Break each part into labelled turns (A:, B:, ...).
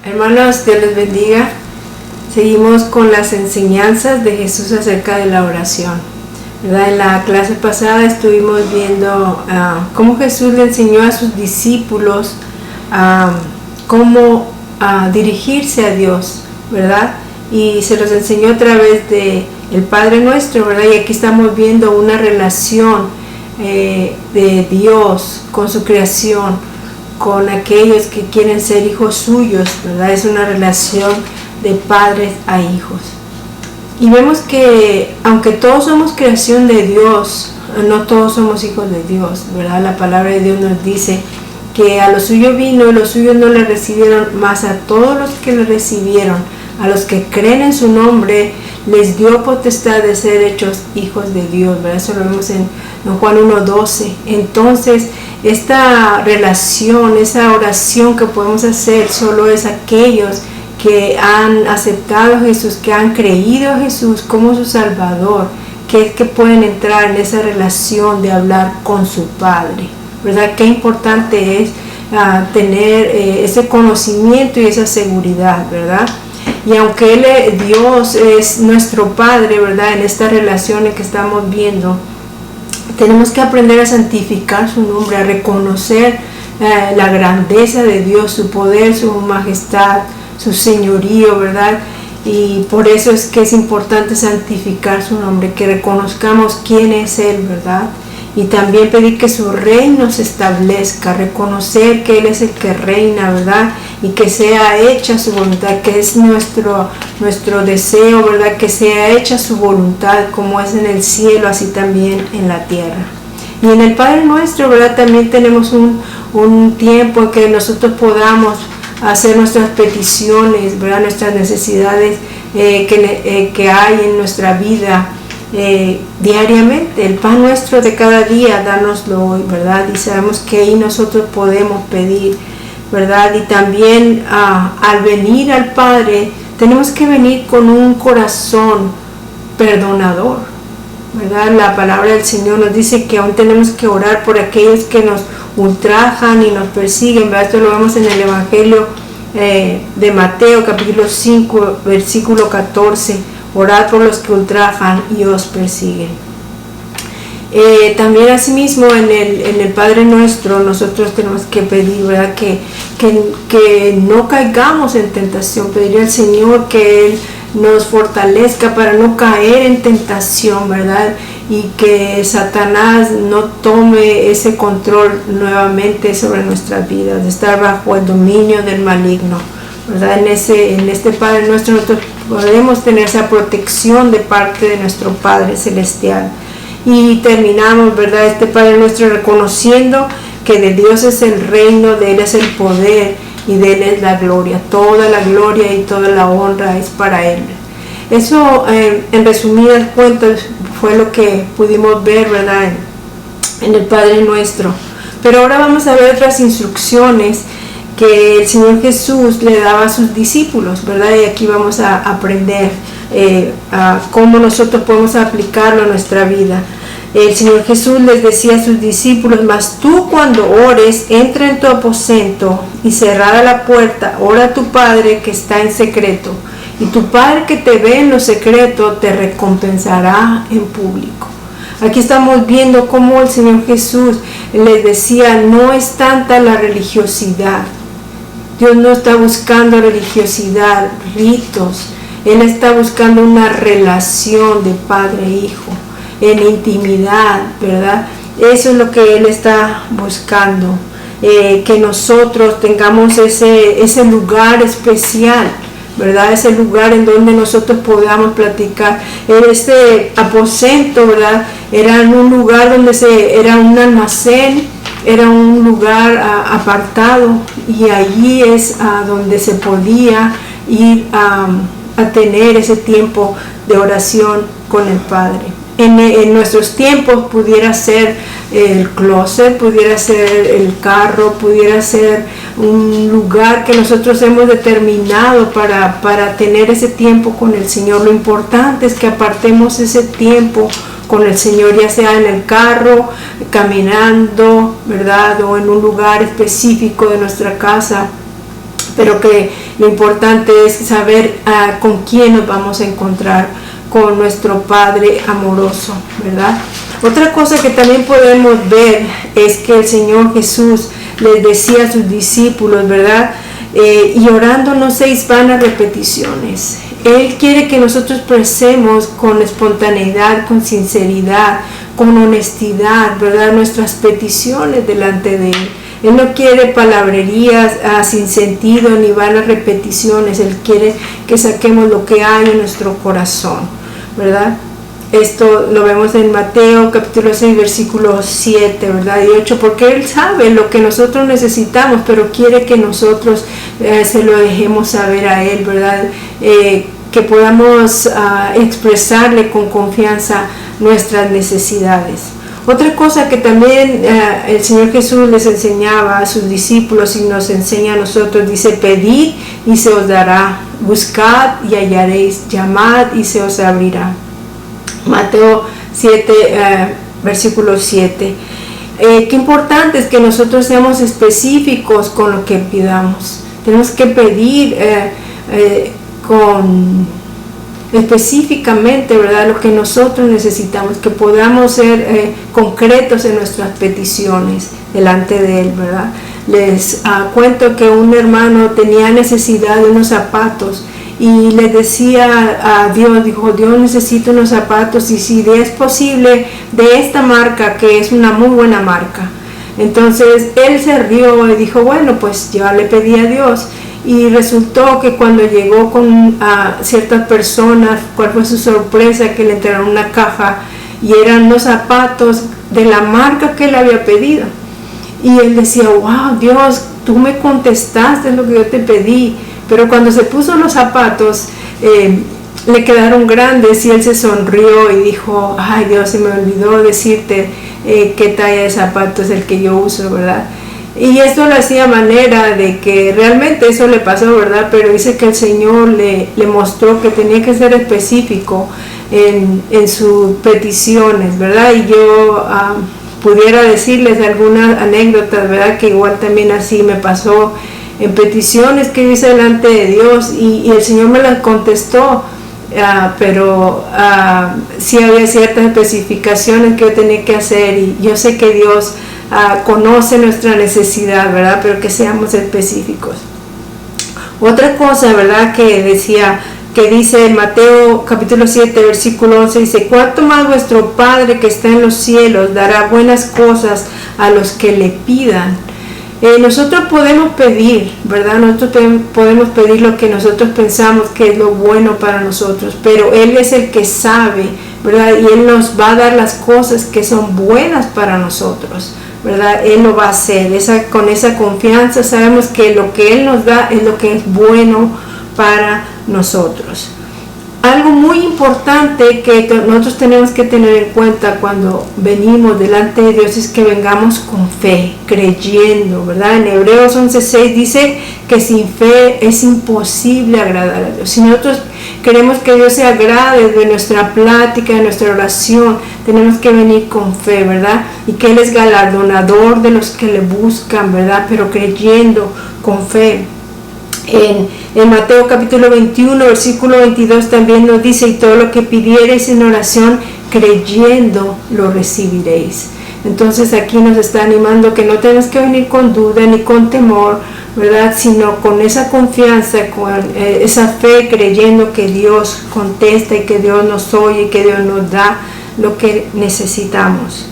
A: Hermanos, Dios les bendiga. Seguimos con las enseñanzas de Jesús acerca de la oración, ¿verdad? En la clase pasada estuvimos viendo cómo Jesús le enseñó a sus discípulos cómo dirigirse a Dios, ¿verdad? Y se los enseñó a través de el Padre Nuestro, ¿verdad? Y aquí estamos viendo una relación de Dios con su creación, con aquellos que quieren ser hijos suyos, ¿verdad? Es una relación de padres a hijos. Y vemos que aunque todos somos creación de Dios, no todos somos hijos de Dios, ¿verdad? La palabra de Dios nos dice que a los suyos vino y los suyos no le recibieron, mas a todos los que le recibieron, a los que creen en su nombre, les dio potestad de ser hechos hijos de Dios, ¿verdad? Eso lo vemos en Juan 1:12. Entonces, esta relación, esa oración que podemos hacer, solo es aquellos que han aceptado a Jesús, que han creído a Jesús como su Salvador, que pueden entrar en esa relación de hablar con su Padre, ¿verdad? Qué importante es tener ese conocimiento y esa seguridad, ¿verdad? Y aunque Dios es nuestro Padre, ¿verdad? En esta relación en que estamos viendo, tenemos que aprender a santificar su nombre, a reconocer la grandeza de Dios, su poder, su majestad, su señorío, ¿verdad? Y por eso es que es importante santificar su nombre, que reconozcamos quién es Él, ¿verdad? Y también pedir que su reino se establezca, reconocer que Él es el que reina, ¿verdad? Y que sea hecha su voluntad, que es nuestro deseo, ¿verdad? Que sea hecha su voluntad como es en el cielo, así también en la tierra. Y en el Padre Nuestro, ¿verdad? También tenemos un tiempo en que nosotros podamos hacer nuestras peticiones, ¿verdad? Nuestras necesidades que hay en nuestra vida. Diariamente, el pan nuestro de cada día, dánoslo hoy, ¿verdad? Y sabemos que ahí nosotros podemos pedir, ¿verdad? Y también al venir al Padre, tenemos que venir con un corazón perdonador, ¿verdad? La palabra del Señor nos dice que aún tenemos que orar por aquellos que nos ultrajan y nos persiguen, ¿verdad? Esto lo vemos en el Evangelio de Mateo, capítulo 5, versículo 14. Orad por los que ultrajan y os persiguen. También asimismo en el Padre Nuestro nosotros tenemos que pedir, ¿verdad? Que no caigamos en tentación, pedir al Señor que Él nos fortalezca para no caer en tentación, ¿verdad? Y que Satanás no tome ese control nuevamente sobre nuestras vidas, de estar bajo el dominio del maligno, ¿verdad? En este Padre Nuestro nosotros podemos tener esa protección de parte de nuestro Padre Celestial. Y terminamos, ¿verdad? Este Padre Nuestro reconociendo que de Dios es el reino, de Él es el poder y de Él es la gloria. Toda la gloria y toda la honra es para Él. Eso, en resumidas cuentas, fue lo que pudimos ver, ¿verdad? En el Padre Nuestro. Pero ahora vamos a ver otras instrucciones que el Señor Jesús le daba a sus discípulos, ¿verdad? Y aquí vamos a aprender cómo nosotros podemos aplicarlo a nuestra vida. El Señor Jesús les decía a sus discípulos: mas tú cuando ores, entra en tu aposento y cerrada la puerta, ora a tu Padre que está en secreto, y tu Padre que te ve en lo secreto te recompensará en público. Aquí estamos viendo cómo el Señor Jesús les decía: no es tanta la religiosidad. Dios no está buscando religiosidad, ritos. Él está buscando una relación de padre e hijo, en intimidad, ¿verdad? Eso es lo que Él está buscando, que nosotros tengamos ese lugar especial, ¿verdad? Ese lugar en donde nosotros podamos platicar. Este aposento, ¿verdad? Era un lugar donde era un almacén, era un lugar apartado, y allí es donde se podía ir a tener ese tiempo de oración con el Padre. En nuestros tiempos pudiera ser el closet, pudiera ser el carro, pudiera ser un lugar que nosotros hemos determinado para tener ese tiempo con el Señor. Lo importante es que apartemos ese tiempo con el Señor, ya sea en el carro, caminando, ¿verdad? O en un lugar específico de nuestra casa, pero que lo importante es saber con quién nos vamos a encontrar, con nuestro Padre amoroso, ¿verdad? Otra cosa que también podemos ver es que el Señor Jesús les decía a sus discípulos, ¿verdad? Y orando no seis vanas repeticiones. Él quiere que nosotros expresemos con espontaneidad, con sinceridad, con honestidad, ¿verdad? Nuestras peticiones delante de Él. Él no quiere palabrerías sin sentido ni vanas repeticiones. Él quiere que saquemos lo que hay en nuestro corazón, ¿verdad? Esto lo vemos en Mateo capítulo 6 versículo 7, ¿verdad? Y 8, porque Él sabe lo que nosotros necesitamos, pero quiere que nosotros se lo dejemos saber a Él, ¿verdad? Que podamos expresarle con confianza nuestras necesidades. Otra cosa que también el Señor Jesús les enseñaba a sus discípulos y nos enseña a nosotros, dice: pedid y se os dará, buscad y hallaréis, llamad y se os abrirá. Mateo 7, versículo 7. Qué importante es que nosotros seamos específicos con lo que pidamos. Tenemos que pedir específicamente, ¿verdad?, lo que nosotros necesitamos, que podamos ser concretos en nuestras peticiones delante de Él, ¿verdad? Les cuento que un hermano tenía necesidad de unos zapatos y le decía a Dios, dijo: Dios, necesito unos zapatos, y si es posible de esta marca, que es una muy buena marca. Entonces él se rió y dijo: bueno, pues ya le pedí a Dios. Y resultó que cuando llegó con ciertas personas, ¿cuál fue su sorpresa? Que le entregaron una caja y eran los zapatos de la marca que él había pedido. Y él decía: wow, Dios, tú me contestaste lo que yo te pedí. Pero cuando se puso los zapatos, le quedaron grandes y él se sonrió y dijo: ay, Dios, se me olvidó decirte qué talla de zapatos es el que yo uso, ¿verdad? Y esto lo hacía manera de que realmente eso le pasó, ¿verdad? Pero dice que el Señor le mostró que tenía que ser específico en sus peticiones, ¿verdad? Y yo pudiera decirles algunas anécdotas, ¿verdad? Que igual también así me pasó en peticiones que hice delante de Dios, y el Señor me las contestó, pero sí había ciertas especificaciones que yo tenía que hacer, y yo sé que Dios conoce nuestra necesidad, ¿verdad? Pero que seamos específicos. Otra cosa, ¿verdad?, que dice en Mateo capítulo 7 versículo 11, dice: ¿cuánto más vuestro Padre que está en los cielos dará buenas cosas a los que le pidan? Nosotros podemos pedir, ¿verdad? Nosotros podemos pedir lo que nosotros pensamos que es lo bueno para nosotros, pero Él es el que sabe, ¿verdad? Y Él nos va a dar las cosas que son buenas para nosotros, ¿verdad? Él lo va a hacer. Con esa confianza sabemos que lo que Él nos da es lo que es bueno para nosotros. Algo muy importante que nosotros tenemos que tener en cuenta cuando venimos delante de Dios es que vengamos con fe, creyendo, ¿verdad? En Hebreos 11:6 dice que sin fe es imposible agradar a Dios. Si nosotros queremos que Dios se agrade de nuestra plática, de nuestra oración, tenemos que venir con fe, ¿verdad? Y que Él es galardonador de los que le buscan, ¿verdad? Pero creyendo con fe. En Mateo capítulo 21 versículo 22 también nos dice: y todo lo que pidiereis en oración, creyendo lo recibiréis. Entonces aquí nos está animando que no tenemos que venir con duda ni con temor, ¿verdad? Sino con esa confianza, con esa fe, creyendo que Dios contesta y que Dios nos oye y que Dios nos da lo que necesitamos.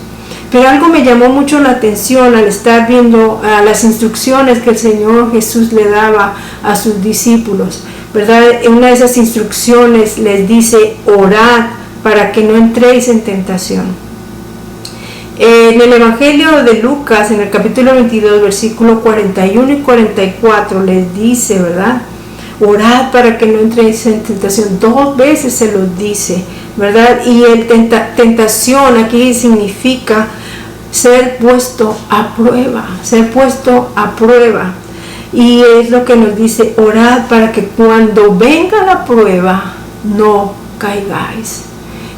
A: Pero algo me llamó mucho la atención al estar viendo las instrucciones que el Señor Jesús le daba a sus discípulos, ¿verdad? En una de esas instrucciones les dice: orad para que no entréis en tentación. En el Evangelio de Lucas, en el capítulo 22, versículo 41 y 44, les dice, ¿verdad? Orad para que no entréis en tentación. 2 veces se los dice, ¿verdad? Y tentación aquí significa ser puesto a prueba, y es lo que nos dice: orad para que cuando venga la prueba no caigáis.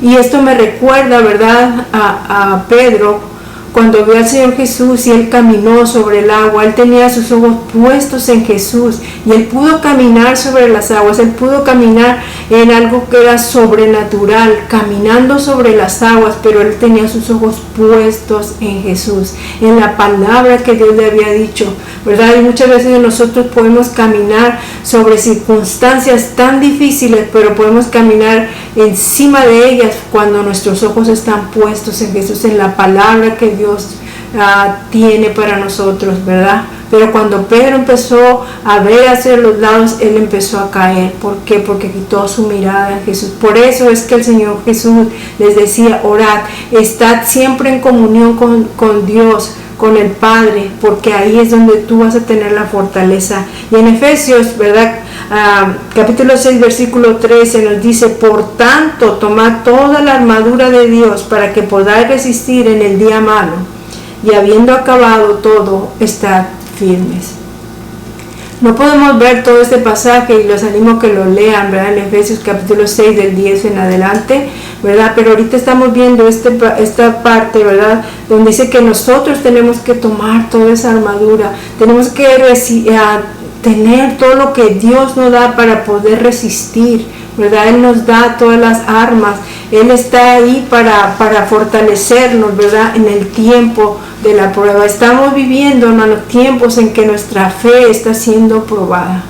A: Y esto me recuerda, ¿verdad?, a Pedro, cuando vio al Señor Jesús y Él caminó sobre el agua, Él tenía sus ojos puestos en Jesús y Él pudo caminar sobre las aguas, Él pudo caminar en algo que era sobrenatural, caminando sobre las aguas, pero Él tenía sus ojos puestos en Jesús, en la palabra que Dios le había dicho, ¿verdad? Y muchas veces nosotros podemos caminar sobre circunstancias tan difíciles, pero podemos caminar encima de ellas cuando nuestros ojos están puestos en Jesús, en la palabra que Dios tiene para nosotros, ¿verdad? Pero cuando Pedro empezó a ver hacia los lados, él empezó a caer. ¿Por qué? Porque quitó su mirada en Jesús. Por eso es que el Señor Jesús les decía, orad, estad siempre en comunión con Dios, con el Padre, porque ahí es donde tú vas a tener la fortaleza. Y en Efesios, ¿verdad? Capítulo 6, versículo 13 nos dice, por tanto, tomad toda la armadura de Dios para que podáis resistir en el día malo, y habiendo acabado todo, estad firmes. No podemos ver todo este pasaje y los animo a que lo lean, ¿verdad? En Efesios capítulo 6 del 10 en adelante, ¿verdad? Pero ahorita estamos viendo esta parte, ¿verdad? Donde dice que nosotros tenemos que tomar toda esa armadura, tenemos que tener todo lo que Dios nos da para poder resistir, ¿verdad? Él nos da todas las armas, Él está ahí para fortalecernos, ¿verdad? En el tiempo de la prueba. Estamos viviendo, hermanos, tiempos en que nuestra fe está siendo probada.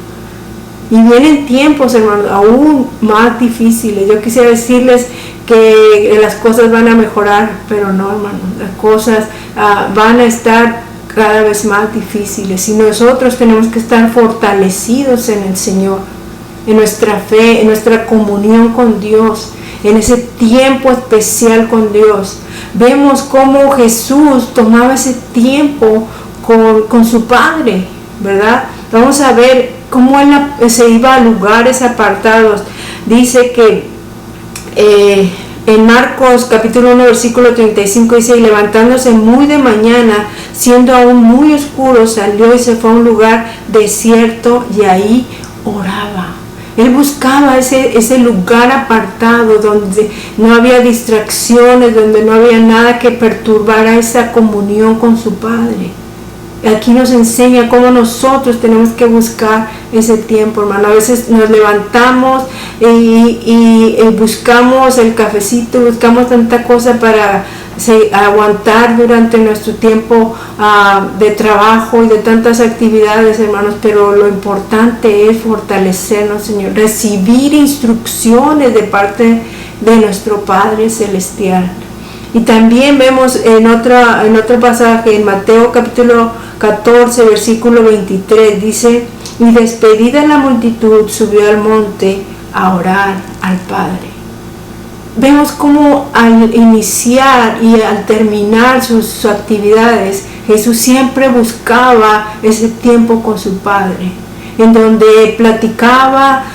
A: Y vienen tiempos, hermanos, aún más difíciles. Yo quisiera decirles que las cosas van a mejorar, pero no, hermanos, las cosas van a estar cada vez más difíciles. Y nosotros tenemos que estar fortalecidos en el Señor, en nuestra fe, en nuestra comunión con Dios, en ese tiempo especial con Dios. Vemos cómo Jesús tomaba ese tiempo con su Padre, ¿verdad? Vamos a ver cómo Él se iba a lugares apartados. Dice que en Marcos capítulo 1 versículo 35 dice, y levantándose muy de mañana, siendo aún muy oscuro, salió y se fue a un lugar desierto y ahí oraba. Él buscaba ese lugar apartado donde no había distracciones, donde no había nada que perturbara esa comunión con su Padre. Aquí nos enseña cómo nosotros tenemos que buscar ese tiempo, hermano. A veces nos levantamos y buscamos el cafecito, buscamos tanta cosa para aguantar durante nuestro tiempo de trabajo y de tantas actividades, hermanos, pero lo importante es fortalecernos, Señor, recibir instrucciones de parte de nuestro Padre Celestial. Y también vemos en otro pasaje, en Mateo capítulo 14, versículo 23, dice, y despedida la multitud, subió al monte a orar al Padre. Vemos cómo al iniciar y al terminar sus actividades, Jesús siempre buscaba ese tiempo con su Padre, en donde platicaba,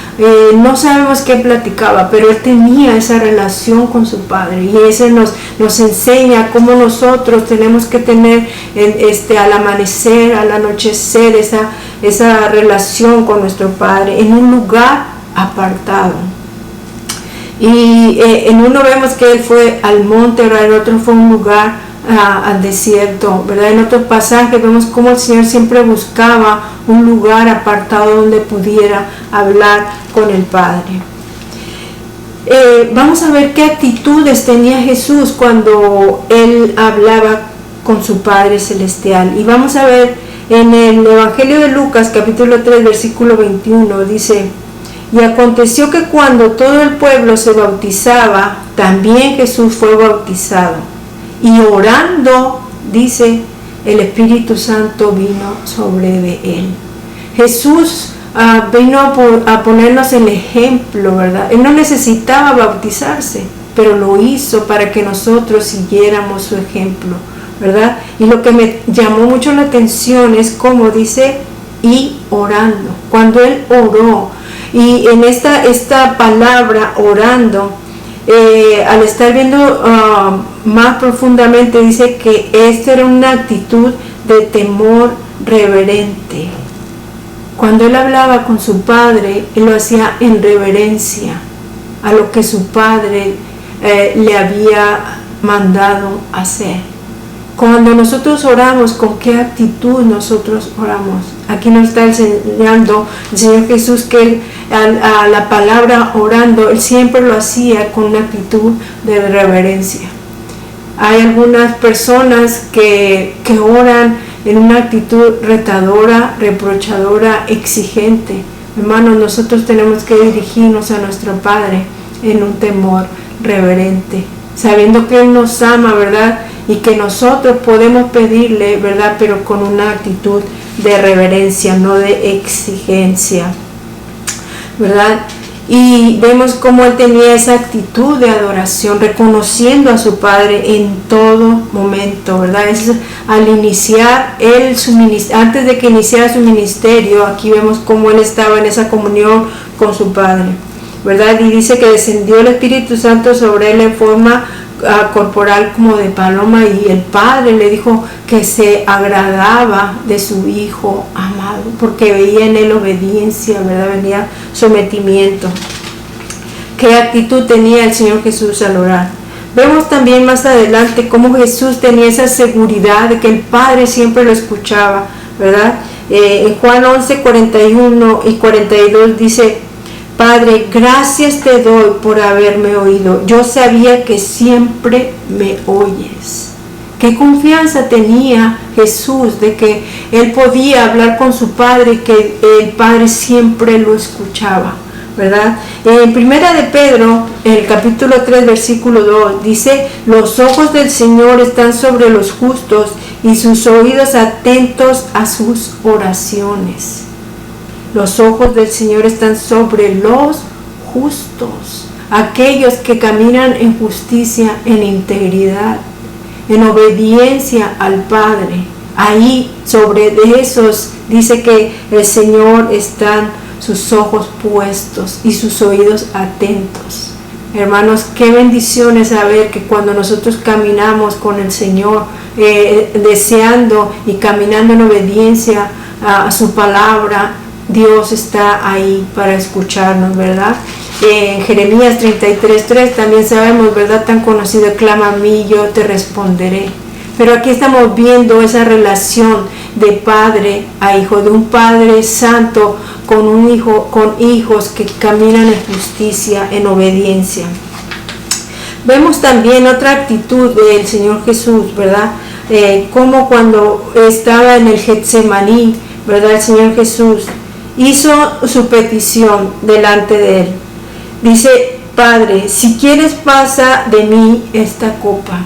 A: no sabemos qué platicaba, pero Él tenía esa relación con su Padre, y ese nos enseña cómo nosotros tenemos que tener al amanecer, al anochecer, esa relación con nuestro Padre, en un lugar apartado. Y en uno vemos que Él fue al monte, en otro fue un lugar al desierto, ¿verdad? En otro pasaje vemos cómo el Señor siempre buscaba un lugar apartado donde pudiera hablar con el Padre. Vamos a ver qué actitudes tenía Jesús cuando Él hablaba con su Padre Celestial. Y vamos a ver en el Evangelio de Lucas, capítulo 3, versículo 21, dice, y aconteció que cuando todo el pueblo se bautizaba, también Jesús fue bautizado. Y orando, dice, el Espíritu Santo vino sobre de él. Jesús vino a ponernos el ejemplo, ¿verdad? Él no necesitaba bautizarse, pero lo hizo para que nosotros siguiéramos su ejemplo, ¿verdad? Y lo que me llamó mucho la atención es como dice, y orando. Cuando Él oró, y en esta palabra orando, al estar viendo más profundamente, dice que esta era una actitud de temor reverente. Cuando Él hablaba con su Padre, Él lo hacía en reverencia a lo que su Padre le había mandado hacer. Cuando nosotros oramos, ¿con qué actitud nosotros oramos? Aquí nos está enseñando el Señor Jesús que a la palabra orando, Él siempre lo hacía con una actitud de reverencia. Hay algunas personas que oran en una actitud retadora, reprochadora, exigente. Hermanos, nosotros tenemos que dirigirnos a nuestro Padre en un temor reverente, sabiendo que Él nos ama, ¿verdad? Y que nosotros podemos pedirle, ¿verdad? Pero con una actitud de reverencia, no de exigencia, ¿verdad? Y vemos cómo Él tenía esa actitud de adoración, reconociendo a su Padre en todo momento, ¿verdad? Es al iniciar antes de que iniciara su ministerio, aquí vemos cómo Él estaba en esa comunión con su Padre, ¿verdad? Y dice que descendió el Espíritu Santo sobre Él en forma corporal como de paloma, y el Padre le dijo que se agradaba de su Hijo amado, porque veía en Él obediencia, ¿verdad? Venía sometimiento. ¿Qué actitud tenía el Señor Jesús al orar? Vemos también más adelante cómo Jesús tenía esa seguridad de que el Padre siempre lo escuchaba, ¿verdad? En Juan 11, 41 y 42 dice: Padre, gracias te doy por haberme oído. Yo sabía que siempre me oyes. Qué confianza tenía Jesús de que Él podía hablar con su Padre y que el Padre siempre lo escuchaba, ¿verdad? En Primera de Pedro, en el capítulo 3, versículo 2, dice: los ojos del Señor están sobre los justos y sus oídos atentos a sus oraciones. Los ojos del Señor están sobre los justos, aquellos que caminan en justicia, en integridad, en obediencia al Padre. Ahí sobre esos dice que el Señor están sus ojos puestos y sus oídos atentos. Hermanos, qué bendición es saber que cuando nosotros caminamos con el Señor, deseando y caminando en obediencia a su palabra, Dios está ahí para escucharnos, ¿verdad? En Jeremías 33:3 también sabemos, ¿verdad? Tan conocido: clama a mí, yo te responderé. Pero aquí estamos viendo esa relación de padre a hijo, de un Padre santo con un hijo, con hijos que caminan en justicia, en obediencia. Vemos también otra actitud del Señor Jesús, ¿verdad? Como cuando estaba en el Getsemaní, ¿verdad? El Señor Jesús hizo su petición delante de Él. Dice: Padre, si quieres, pasa de mí esta copa.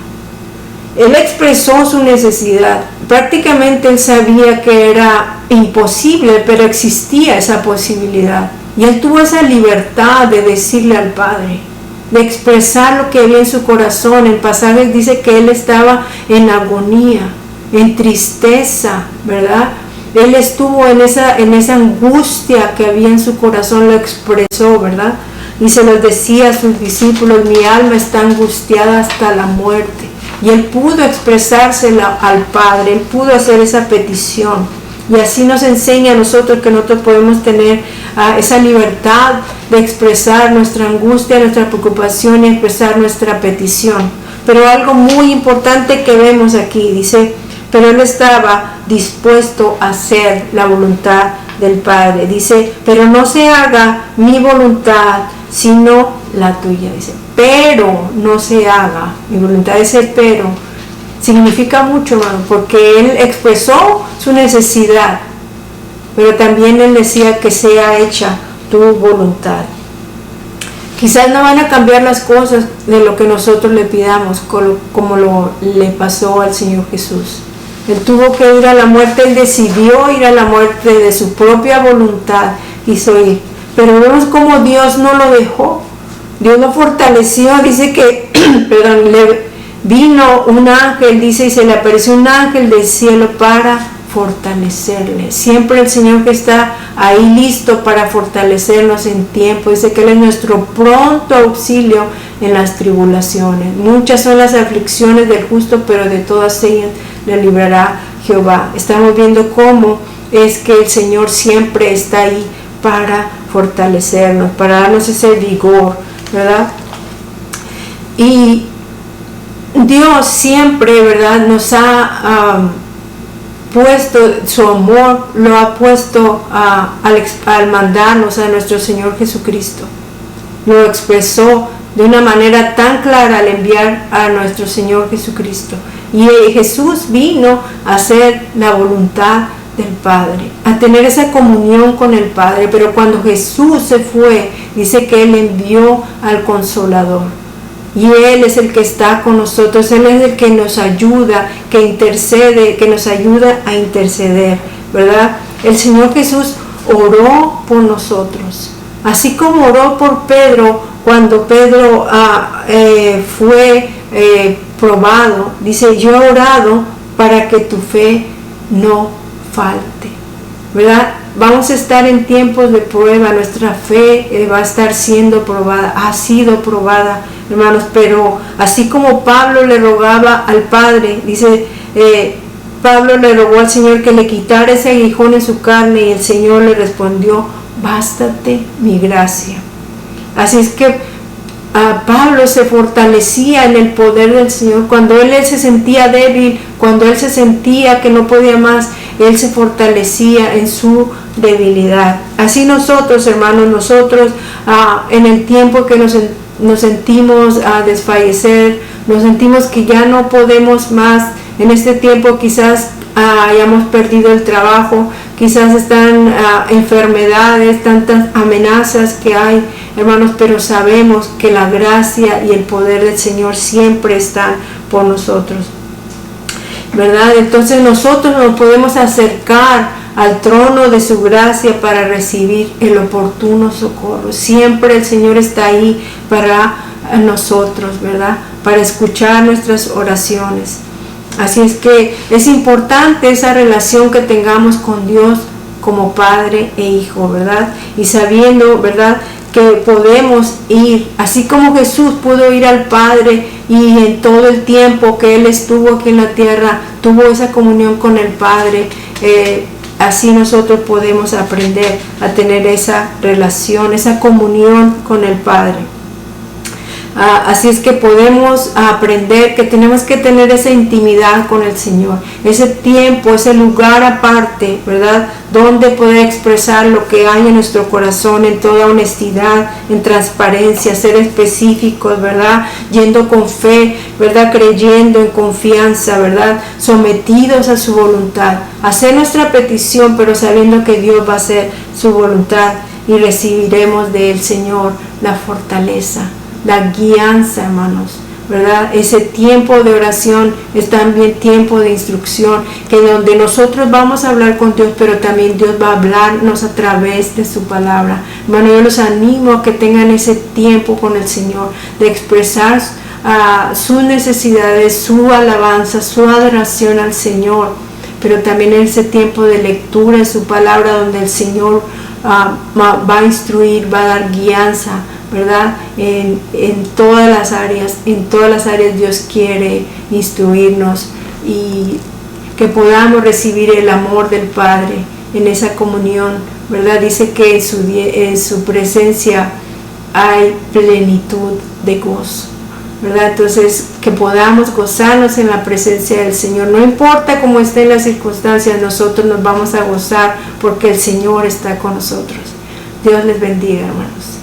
A: Él expresó su necesidad. Prácticamente Él sabía que era imposible, pero existía esa posibilidad. Y Él tuvo esa libertad de decirle al Padre, de expresar lo que había en su corazón. El pasaje dice que Él estaba en agonía, en tristeza, ¿verdad? Él estuvo en esa angustia que había en su corazón, lo expresó, ¿verdad? Y se los decía a sus discípulos: mi alma está angustiada hasta la muerte. Y Él pudo expresársela al Padre, Él pudo hacer esa petición. Y así nos enseña a nosotros que nosotros podemos tener esa libertad de expresar nuestra angustia, nuestra preocupación y expresar nuestra petición. Pero algo muy importante que vemos aquí, dice: pero Él estaba dispuesto a hacer la voluntad del Padre. Dice: pero no se haga mi voluntad, sino la tuya. Dice: pero no se haga mi voluntad. Ese pero significa mucho, hermano, porque Él expresó su necesidad, pero también Él decía que sea hecha tu voluntad. Quizás no van a cambiar las cosas de lo que nosotros le pidamos, como le pasó al Señor Jesús. Él tuvo que ir a la muerte, Él decidió ir a la muerte de su propia voluntad, quiso ir. Pero vemos como Dios no lo dejó, Dios lo fortaleció. Dice que, perdón, le vino un ángel, dice, y se le apareció un ángel del cielo para fortalecerle. Siempre el Señor que está ahí listo para fortalecernos en tiempo. Dice que Él es nuestro pronto auxilio en las tribulaciones. Muchas son las aflicciones del justo, pero de todas ellas le librará Jehová. Estamos viendo cómo es que el Señor siempre está ahí para fortalecernos, para darnos ese vigor, ¿verdad? Y Dios siempre, ¿verdad?, nos ha puesto su amor, lo ha puesto al mandarnos a nuestro Señor Jesucristo. Lo expresó de una manera tan clara al enviar a nuestro Señor Jesucristo. Y Jesús vino a hacer la voluntad del Padre, a tener esa comunión con el Padre. Pero cuando Jesús se fue, dice que Él envió al Consolador. Y Él es el que está con nosotros, Él es el que nos ayuda, que intercede, que nos ayuda a interceder, ¿verdad? El Señor Jesús oró por nosotros, así como oró por Pedro cuando Pedro fue probado. Dice, yo he orado para que tu fe no falte, ¿verdad? Vamos a estar en tiempos de prueba, nuestra fe va a estar siendo probada, ha sido probada, hermanos, pero así como Pablo le rogaba al Padre, dice, Pablo le rogó al Señor que le quitara ese aguijón en su carne y el Señor le respondió, bástate mi gracia. Así es que Pablo se fortalecía en el poder del Señor. Cuando él se sentía débil, cuando él se sentía que no podía más, él se fortalecía en su debilidad. Así nosotros, hermanos, nosotros en el tiempo que nos sentimos desfallecer, nos sentimos que ya no podemos más, en este tiempo quizás hayamos perdido el trabajo, quizás están enfermedades, tantas amenazas que hay, hermanos, pero sabemos que la gracia y el poder del Señor siempre están por nosotros, ¿verdad? Entonces nosotros nos podemos acercar al trono de su gracia para recibir el oportuno socorro. Siempre el Señor está ahí para nosotros, ¿verdad? Para escuchar nuestras oraciones. Así es que es importante esa relación que tengamos con Dios como Padre e Hijo, ¿verdad? Y sabiendo, ¿verdad?, que podemos ir, así como Jesús pudo ir al Padre y en todo el tiempo que Él estuvo aquí en la tierra, tuvo esa comunión con el Padre, así nosotros podemos aprender a tener esa relación, esa comunión con el Padre. Así es que podemos aprender que tenemos que tener esa intimidad con el Señor, ese tiempo, ese lugar aparte, ¿verdad?, donde poder expresar lo que hay en nuestro corazón en toda honestidad, en transparencia, ser específicos, ¿verdad?, yendo con fe, ¿verdad?, creyendo en confianza, ¿verdad?, sometidos a su voluntad, hacer nuestra petición, pero sabiendo que Dios va a hacer su voluntad y recibiremos del Señor la fortaleza, la guianza, hermanos, ¿verdad? Ese tiempo de oración es también tiempo de instrucción, que donde nosotros vamos a hablar con Dios, pero también Dios va a hablarnos a través de su palabra. Hermano, yo los animo a que tengan ese tiempo con el Señor, de expresar sus necesidades, su alabanza, su adoración al Señor, pero también en ese tiempo de lectura de su palabra, donde el Señor va a instruir, va a dar guianza, ¿verdad? En todas las áreas Dios quiere instruirnos y que podamos recibir el amor del Padre en esa comunión, ¿verdad? Dice que en su presencia hay plenitud de gozo, ¿verdad? Entonces, que podamos gozarnos en la presencia del Señor. No importa cómo estén las circunstancias, nosotros nos vamos a gozar porque el Señor está con nosotros. Dios les bendiga, hermanos.